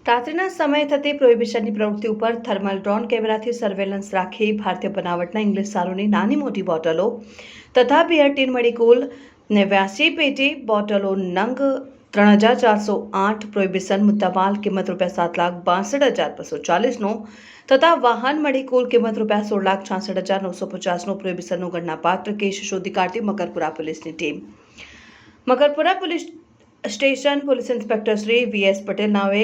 રાત્રિના સમયે થતી પ્રોહિબિશનની પ્રવૃત્તિ ઉપર થર્મલ ડ્રોન કેમેરાથી સર્વેલન્સ રાખી ભારતીય બનાવટના ઇંગ્લિશ સારોની નાની મોટી બોટલો તથા બિયર ટીન મળી કુલ 89 પેટી બોટલો નંગ 3408 પ્રોહિબિશન મુદ્દામાલ કિંમત ₹7,62,240નો તથા વાહન મળી કુલ કિંમત ₹16,66,950નો પ્રોહિબિશનનો ગણનાપાત્ર કેસ શોધી કાઢી મકરપુરા પોલીસની team Makarpura police station police inspector Shri V S Patel નાઓએ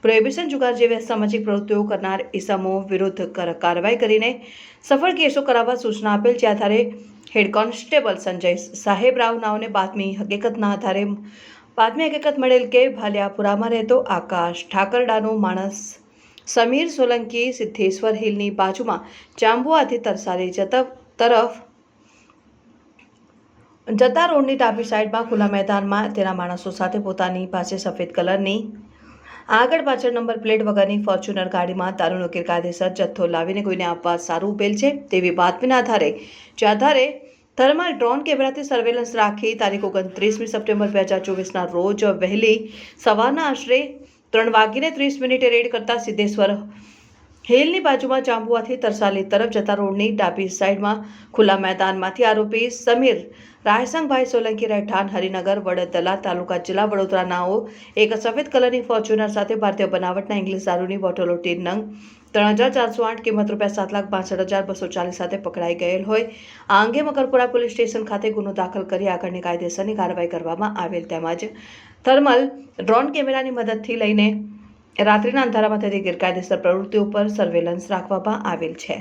પ્રોહિબિશન જુગાર જેવી અસામાજિક પ્રવૃત્તિઓ કરનાર ઇસમો વિરુદ્ધ કાર્યવાહી કરીને સફળ કેસો કરાવવા સૂચના આપેલ જે આધારે હેડ કોન્સ્ટેબલ સંજય સાહેબ રાવ નાઓને બાતમી હકીકત મળેલ કે ભાલિયાપુરામાં રહેતો આકાશ ઠાકરડાનો માણસ સમીર સોલંકી સિદ્ધેશ્વર હિલની બાજુમાં જાંબુઆથી તરસાલી તરફ જતા રોડની ડાબી સાઈડમાં ખુલ્લા મેદાનમાં તેના માણસો સાથે પોતાની પાસે સફેદ કલરની આગળ પાછળ નંબર પ્લેટ વગરની ફોર્ચ્યુનર ગાડીમાં દારૂનો ગેરકાયદેસર જથ્થો લાવીને કોઈને આપવા સારું ઉભેલ છે તેવી બાતમીના આધારે થર્મલ ડ્રોન કેમેરાથી સર્વેલન્સ રાખી તારીખ 29 સપ્ટેમ્બર 2024ના રોજ વહેલી સવારના આશરે 3:30 રેડ કરતા સિદ્ધેશ્વર હિલની બાજુમાં જાંબુઆથી તરસાલી તરફ જતા રોડની ડાબી સાઈડમાં ખુલ્લા મેદાનમાંથી આરોપી સમીર રાયસંગભાઈ સોલંકી રહેઠાણ હરિનગર વડોદરા તાલુકા જિલ્લા વડોદરા નાઓ એક સફેદ કલરની ફોર્ચ્યુનર સાથે ભારતીય બનાવટના ઇંગ્લિશ દારૂની બોટલો ટીન નંગ 3408 કિંમત ₹7,62,240 સાથે પકડાઈ ગયેલ હોય આ અંગે મકરપુરા પોલીસ સ્ટેશન ખાતે ગુનો દાખલ કરી આગળની કાયદેસરની કાર્યવાહી કરવામાં આવેલ તેમજ થર્મલ ડ્રોન કેમેરાની મદદથી લઈને રાત્રિના અંધારામાં થતી ગેરકાયદેસર પ્રવૃત્તિઓ પર સર્વેલન્સ રાખવામાં આવેલ છે।